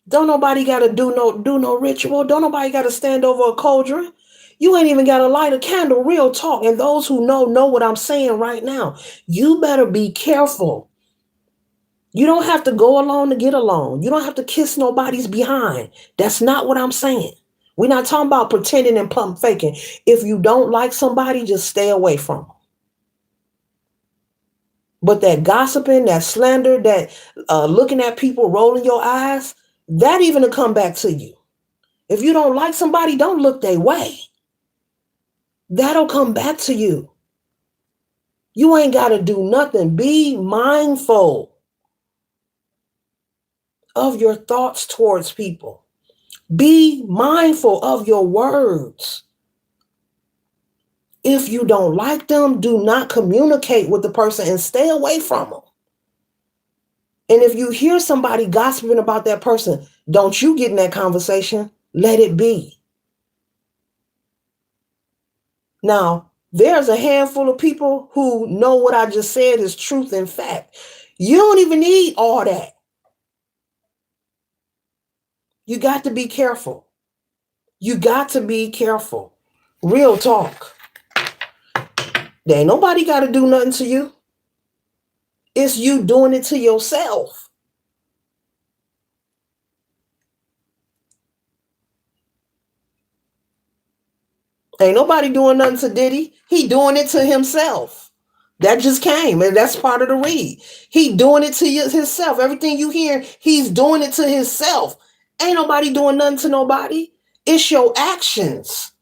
Don't nobody gotta do no ritual. Don't nobody gotta stand over a cauldron. You ain't even gotta light a candle, real talk. And those who know what I'm saying right now. You better be careful. You don't have to go alone to get along. You don't have to kiss nobody's behind. That's not what I'm saying. We're not talking about pretending and pump faking. If you don't like somebody, just stay away from them. But that gossiping, that slander, that looking at people, rolling your eyes, that even will come back to you. If you don't like somebody, don't look their way. That'll come back to you. You ain't got to do nothing. Be mindful of your thoughts towards people. Be mindful of your words. If you don't like them, do not communicate with the person and stay away from them. And if you hear somebody gossiping about that person, don't you get in that conversation. Let it be. Now, there's a handful of people who know what I just said is truth and fact. You don't even need all that. You got to be careful. You got to be careful. Real talk. There ain't nobody got to do nothing to you. It's you doing it to yourself. Ain't nobody doing nothing to Diddy. He doing it to himself. That just came, and that's part of the read. He doing it to himself. Everything you hear, he's doing it to himself. Ain't nobody doing nothing to nobody. It's your actions.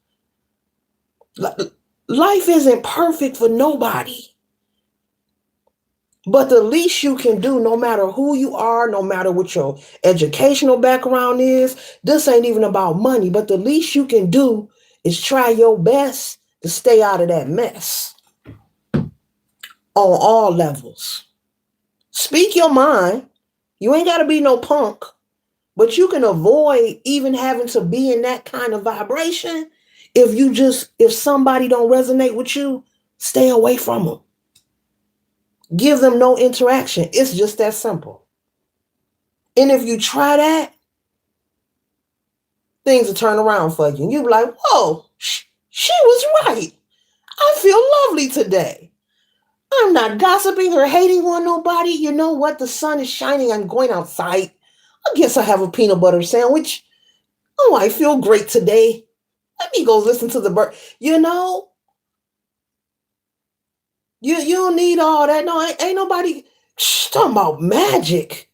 Life isn't perfect for nobody. But the least you can do, no matter who you are, no matter what your educational background is, this ain't even about money, but the least you can do is try your best to stay out of that mess on all levels. Speak your mind. You ain't got to be no punk, but you can avoid even having to be in that kind of vibration. If somebody don't resonate with you, stay away from them. Give them no interaction. It's just that simple. And if you try that, things will turn around for you. And you'll be like, whoa, she was right. I feel lovely today. I'm not gossiping or hating on nobody. You know what? The sun is shining. I'm going outside. I guess I have a peanut butter sandwich. Oh, I feel great today. Let me go listen to the bird. You know, you don't need all that. No, ain't nobody talking about magic.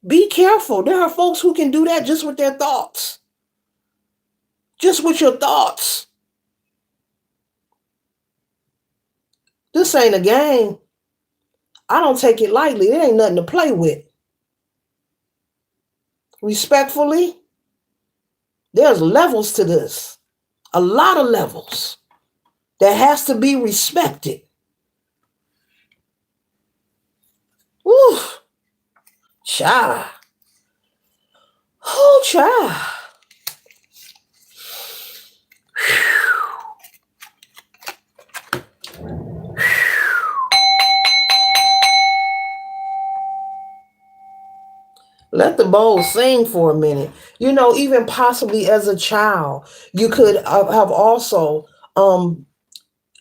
Be careful. There are folks who can do that just with their thoughts. Just with your thoughts. This ain't a game. I don't take it lightly. It ain't nothing to play with. Respectfully, there's levels to this. A lot of levels that has to be respected. Woo. Child. Oh, child. Let the bowl sing for a minute. You know, even possibly as a child, you could have also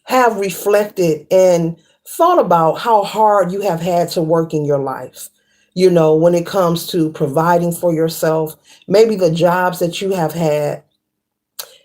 have reflected and thought about how hard you have had to work in your life. You know, when it comes to providing for yourself, maybe the jobs that you have had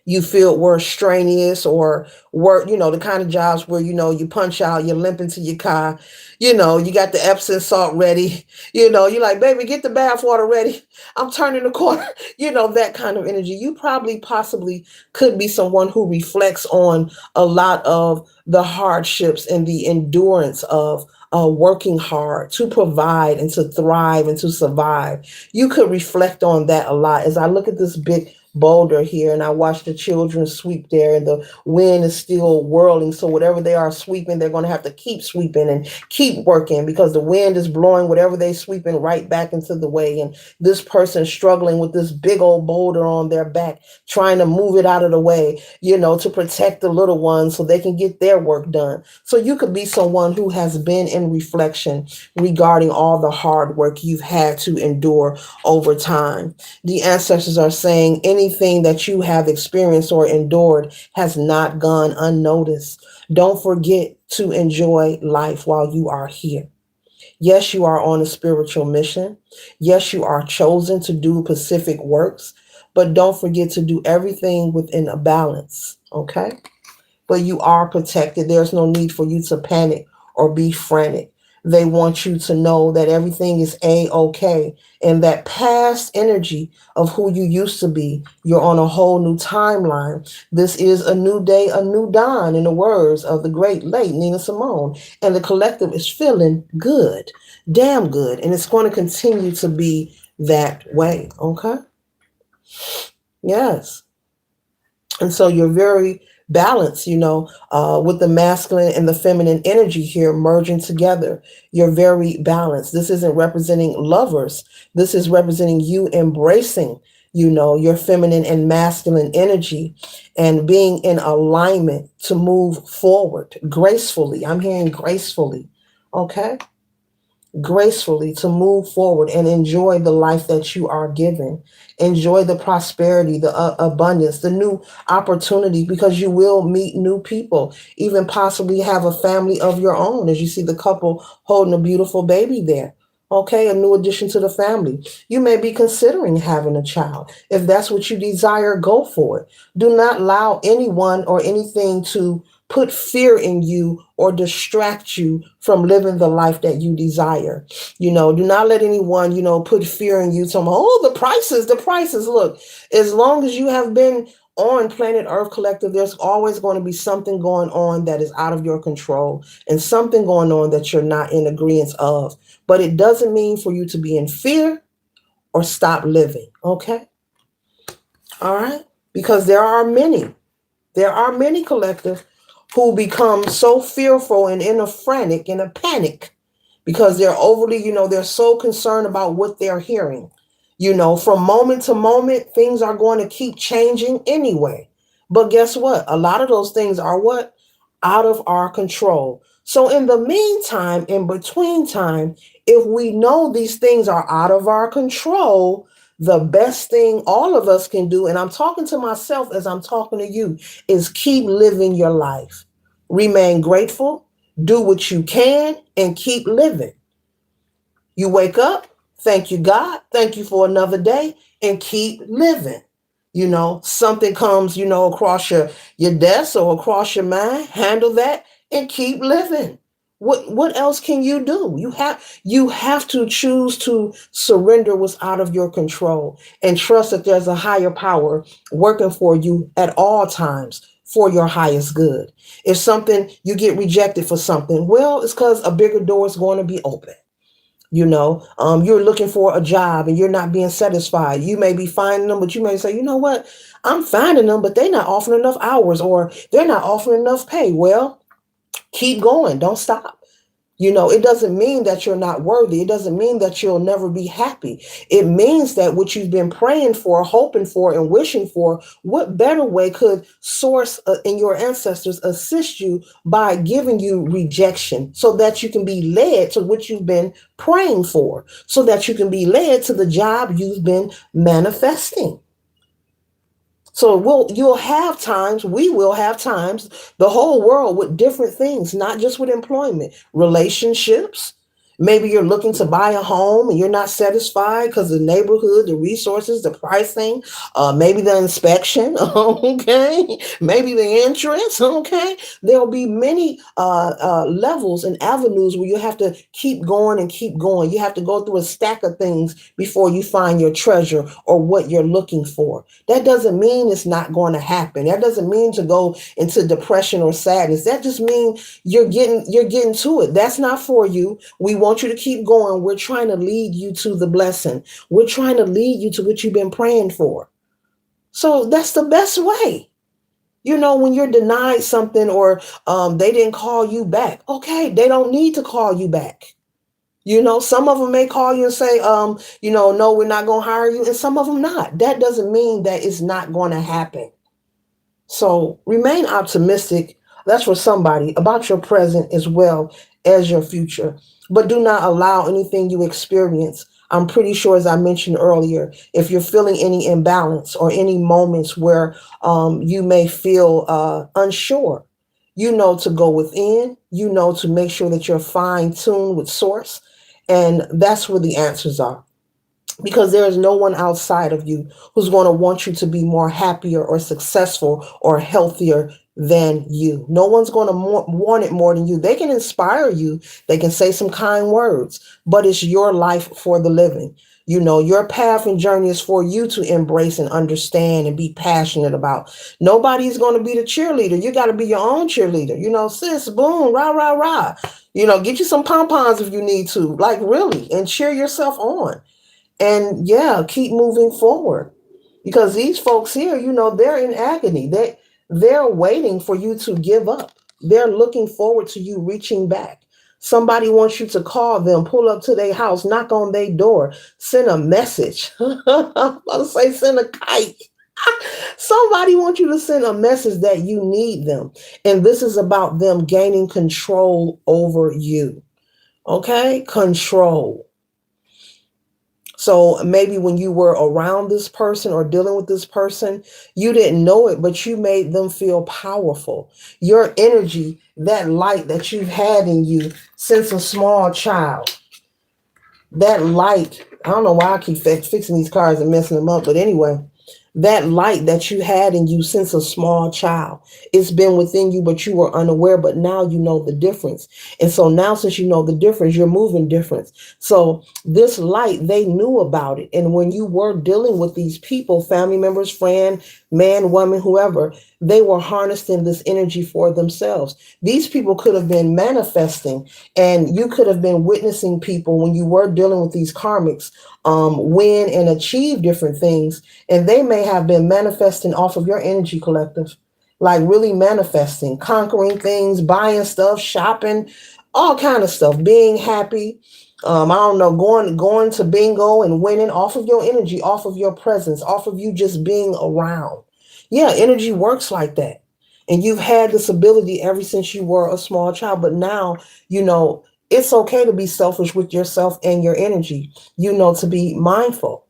you feel were strenuous or were, the kind of jobs where, you punch out, you're limping to your car, you got the Epsom salt ready, you're like, baby, get the bath water ready. I'm turning the corner, that kind of energy. You probably possibly could be someone who reflects on a lot of the hardships and the endurance of working hard to provide and to thrive and to survive. You could reflect on that a lot. As I look at this big boulder here and I watch the children sweep there, and the wind is still whirling. So whatever they are sweeping, they're going to have to keep sweeping and keep working, because the wind is blowing whatever they sweeping right back into the way. And this person struggling with this big old boulder on their back, trying to move it out of the way, to protect the little ones so they can get their work done. So you could be someone who has been in reflection regarding all the hard work you've had to endure over time. The ancestors are saying anything that you have experienced or endured has not gone unnoticed. Don't forget to enjoy life while you are here. Yes, you are on a spiritual mission. Yes, you are chosen to do specific works, but don't forget to do everything within a balance, okay? But you are protected. There's no need for you to panic or be frantic. They want you to know that everything is A-okay, and that past energy of who you used to be, you're on a whole new timeline. This is a new day, a new dawn, in the words of the great late Nina Simone. And the collective is feeling good, damn good. And it's going to continue to be that way, okay? Yes. And so you're very balanced, with the masculine and the feminine energy here merging together. You're very balanced. This isn't representing lovers. This is representing you embracing, your feminine and masculine energy and being in alignment to move forward gracefully. I'm hearing gracefully. Okay. Gracefully to move forward and enjoy the life that you are given. Enjoy the prosperity, the abundance, the new opportunity, because you will meet new people, even possibly have a family of your own, as you see the couple holding a beautiful baby there. Okay, a new addition to the family. You may be considering having a child. If that's what you desire, go for it. Do not allow anyone or anything to put fear in you or distract you from living the life that you desire. Do not let anyone, put fear in you. The prices. Look, as long as you have been on planet Earth Collective, there's always going to be something going on that is out of your control and something going on that you're not in agreement of. But it doesn't mean for you to be in fear or stop living. Okay. All right. Because there are many collective who become so fearful and in a panic, because they're overly, they're so concerned about what they're hearing. From moment to moment, things are going to keep changing anyway. But guess what? A lot of those things are what? Out of our control. So in the meantime, in between time, if we know these things are out of our control, the best thing all of us can do, and I'm talking to myself as I'm talking to you, is keep living your life. Remain grateful, do what you can, and keep living. You wake up, thank you, God, thank you for another day, and keep living. Something comes, across your desk or across your mind, handle that and keep living. What else can you do? You have to choose to surrender what's out of your control and trust that there's a higher power working for you at all times for your highest good. If something you get rejected for something, well, it's because a bigger door is going to be open. You're looking for a job and you're not being satisfied. You may be finding them, but you may say, you know what? I'm finding them, but they're not offering enough hours or they're not offering enough pay. Well, keep going. Don't stop. It doesn't mean that you're not worthy. It doesn't mean that you'll never be happy. It means that what you've been praying for, hoping for, and wishing for, what better way could source in your ancestors assist you by giving you rejection so that you can be led to what you've been praying for, so that you can be led to the job you've been manifesting. So we will have times, the whole world with different things, not just with employment, relationships, Maybe you're looking to buy a home and you're not satisfied because the neighborhood, the resources, the pricing, maybe the inspection, okay, maybe the entrance, okay. There'll be many levels and avenues where you have to keep going and keep going. You have to go through a stack of things before you find your treasure or what you're looking for. That doesn't mean it's not going to happen. That doesn't mean to go into depression or sadness. That just means you're getting to it. That's not for you. We want you to keep going. We're trying to lead you to the blessing. We're trying to lead you to what you've been praying for. So that's the best way. When you're denied something or they didn't call you back, okay, they don't need to call you back. Some of them may call you and say, no, we're not going to hire you. And some of them not. That doesn't mean that it's not going to happen. So remain optimistic. That's for somebody about your present as well as your future. But do not allow anything you experience. I'm pretty sure, as I mentioned earlier, if you're feeling any imbalance or any moments where you may feel unsure, to go within, to make sure that you're fine tuned with source. And that's where the answers are, because there is no one outside of you who's going to want you to be more happier or successful or healthier than you. No one's going to want it more than you. They can inspire you. They can say some kind words, but it's your life for the living. Your path and journey is for you to embrace and understand and be passionate about. Nobody's going to be the cheerleader. You got to be your own cheerleader. Sis, boom, rah, rah, rah. Get you some pom-poms if you need to, like really, and cheer yourself on. And yeah, keep moving forward, because these folks here, they're in agony. They're waiting for you to give up. They're looking forward to you reaching back. Somebody wants you to call them, pull up to their house, knock on their door, send a message. I'm about to say send a kite. Somebody wants you to send a message that you need them. And this is about them gaining control over you. Okay? Control. So maybe when you were around this person or dealing with this person, you didn't know it, but you made them feel powerful. Your energy, that light that you've had in you since a small child, that light, I don't know why I keep fixing these cars and messing them up, but anyway, that light that you had in you since a small child, it's been within you, but you were unaware, but now you know the difference. And so now, since you know the difference, you're moving different. So this light, they knew about it. And when you were dealing with these people, family members, friend, man, woman, whoever, they were harnessing this energy for themselves. These people could have been manifesting, and you could have been witnessing people when you were dealing with these karmics win and achieve different things. And they may have been manifesting off of your energy, collective, like really manifesting, conquering things, buying stuff, shopping, all kind of stuff, being happy. I don't know, going to bingo and winning off of your energy, off of your presence, off of you just being around. Yeah, energy works like that. And you've had this ability ever since you were a small child, but now, it's okay to be selfish with yourself and your energy, to be mindful.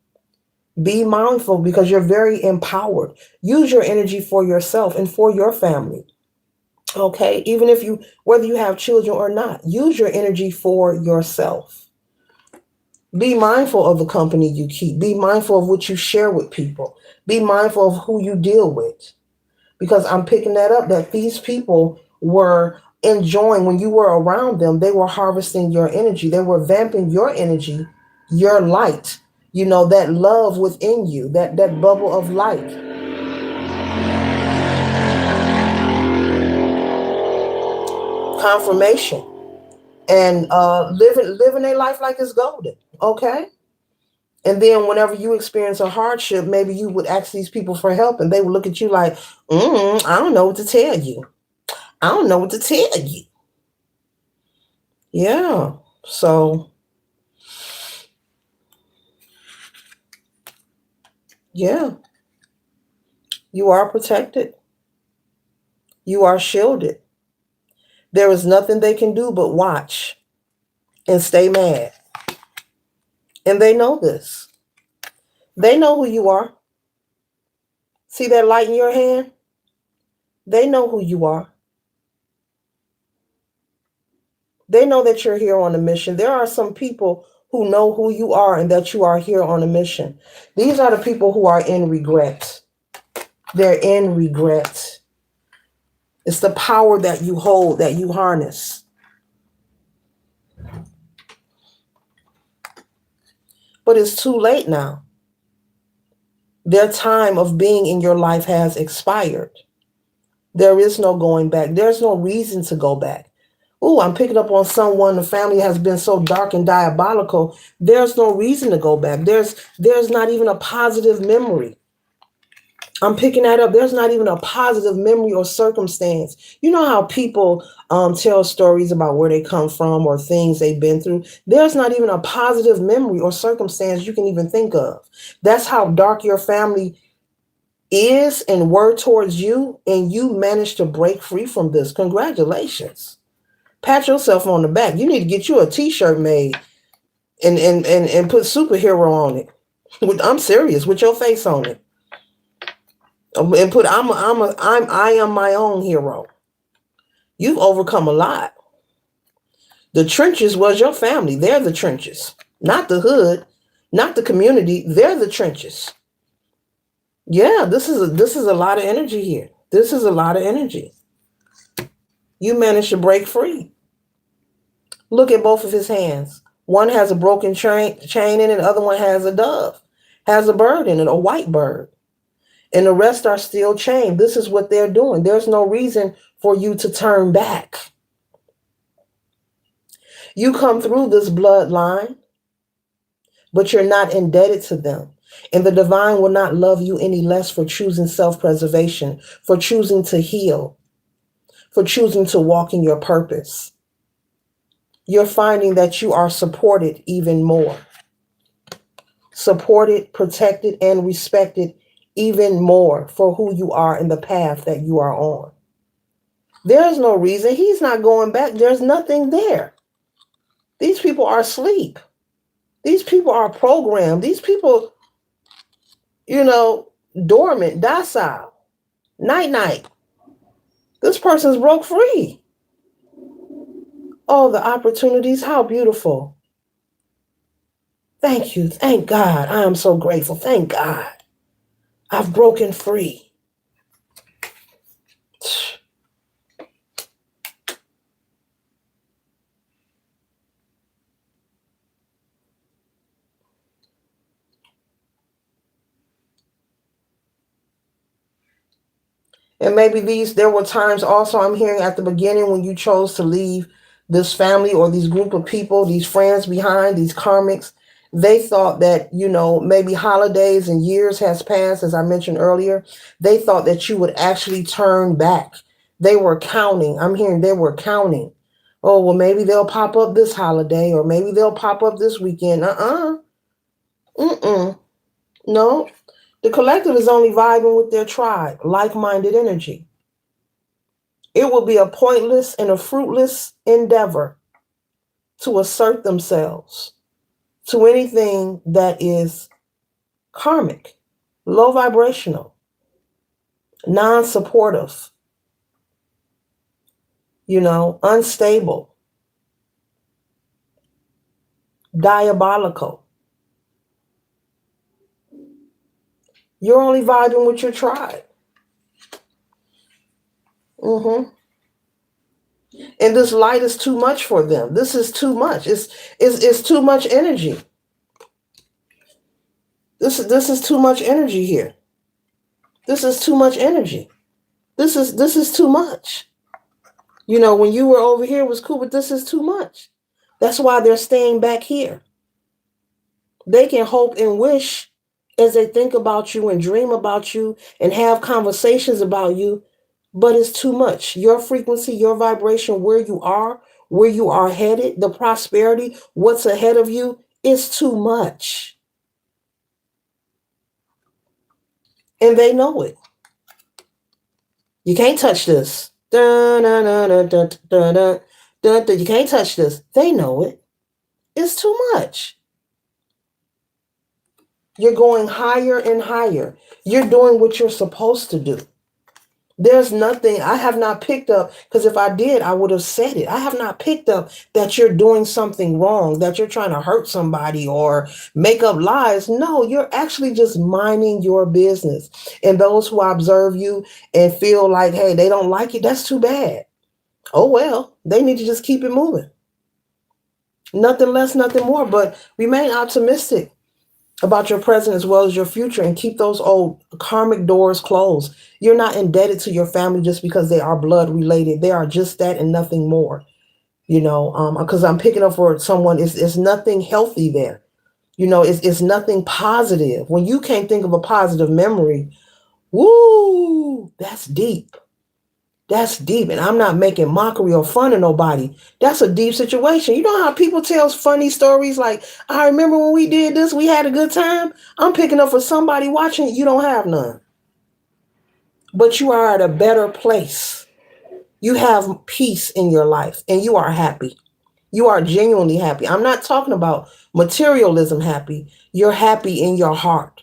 Be mindful, because you're very empowered. Use your energy for yourself and for your family. Okay, even if whether you have children or not, use your energy for yourself. Be mindful of the company you keep. Be mindful of what you share with people. Be mindful of who you deal with. Because I'm picking that up, that these people were enjoying, when you were around them, they were harvesting your energy. They were vamping your energy, your light, that love within you, that bubble of light. Confirmation. And living a life like it's golden. Okay. And then whenever you experience a hardship, maybe you would ask these people for help, and they would look at you like, I don't know what to tell you. I don't know what to tell you. Yeah. So, yeah, you are protected. You are shielded. There is nothing they can do but watch and stay mad. And they know this. They know who you are. See that light in your hand? They know who you are. They know that you're here on a mission. There are some people who know who you are and that you are here on a mission. These are the people who are in regret. They're in regret. It's the power that you hold, that you harness. But it's too late now. Their time of being in your life has expired. There is no going back. There's no reason to go back. Oh, I'm picking up on someone. The family has been so dark and diabolical. There's no reason to go back. There's not even a positive memory. I'm picking that up. There's not even a positive memory or circumstance. You know how people tell stories about where they come from or things they've been through. There's not even a positive memory or circumstance you can even think of. That's how dark your family is and were towards you, and you managed to break free from this. Congratulations. Pat yourself on the back. You need to get you a t-shirt made and put superhero on it. I'm serious, with your face on it. And put I am my own hero. You've overcome a lot. The trenches was your family. They're the trenches. Not the hood, not the community. They're the trenches. Yeah, this is a lot of energy here. This is a lot of energy. You managed to break free. Look at both of his hands. One has a broken chain in it, the other one has a dove, has a bird in it, a white bird. And the rest are still chained. This is what they're doing. There's no reason for you to turn back. You come through this bloodline, but you're not indebted to them. And the divine will not love you any less for choosing self-preservation, for choosing to heal, for choosing to walk in your purpose. You're finding that you are supported even more. Supported, protected, and respected even more for who you are and the path that you are on. There's no reason. He's not going back. There's nothing there. These people are asleep. These people are programmed. These people, dormant, docile, night. This person's broke free. Oh, the opportunities, how beautiful. Thank you. Thank God. I am so grateful. Thank God. I've broken free. And maybe there were times also I'm hearing at the beginning when you chose to leave this family or these group of people, these friends behind, these karmics. They thought that, maybe holidays and years has passed, as I mentioned earlier. They thought that you would actually turn back. They were counting. I'm hearing they were counting. Oh, well, maybe they'll pop up this holiday or maybe they'll pop up this weekend. No. The collective is only vibing with their tribe, like-minded energy. It will be a pointless and a fruitless endeavor to assert themselves to anything that is karmic, low vibrational, non-supportive, unstable, diabolical. You're only vibing with your tribe. And this light is too much for them. This is too much. It's too much energy. This is too much energy here. This is too much energy. This is too much. When you were over here it was cool, but this is too much. That's why they're staying back here. They can hope and wish as they think about you and dream about you and have conversations about you, but it's too much. Your frequency, your vibration, where you are headed, the prosperity, what's ahead of you is too much. And they know it. You can't touch this. You can't touch this. They know it. It's too much. You're going higher and higher. You're doing what you're supposed to do. There's nothing I have not picked up, because if I did, I would have said it. I have not picked up that you're doing something wrong, that you're trying to hurt somebody or make up lies. No, you're actually just minding your business. And those who observe you and feel like, hey, they don't like you, that's too bad. Oh, well, they need to just keep it moving. Nothing less, nothing more. But remain optimistic about your present as well as your future, and keep those old karmic doors closed. You're not indebted to your family just because they are blood related. They are just that and nothing more. Because I'm picking up for someone, it's nothing healthy there. It's nothing positive. When you can't think of a positive memory, woo, that's deep. That's deep. And I'm not making mockery or fun of nobody. That's a deep situation. You know how people tell funny stories like, I remember when we did this, we had a good time. I'm picking up for somebody watching, you don't have none. But you are at a better place. You have peace in your life and you are happy. You are genuinely happy. I'm not talking about materialism happy. You're happy in your heart.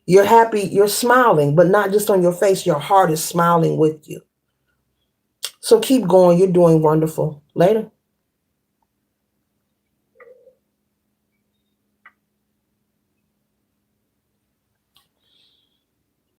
You're happy, you're smiling, but not just on your face. Your heart is smiling with you. So keep going. You're doing wonderful. Later.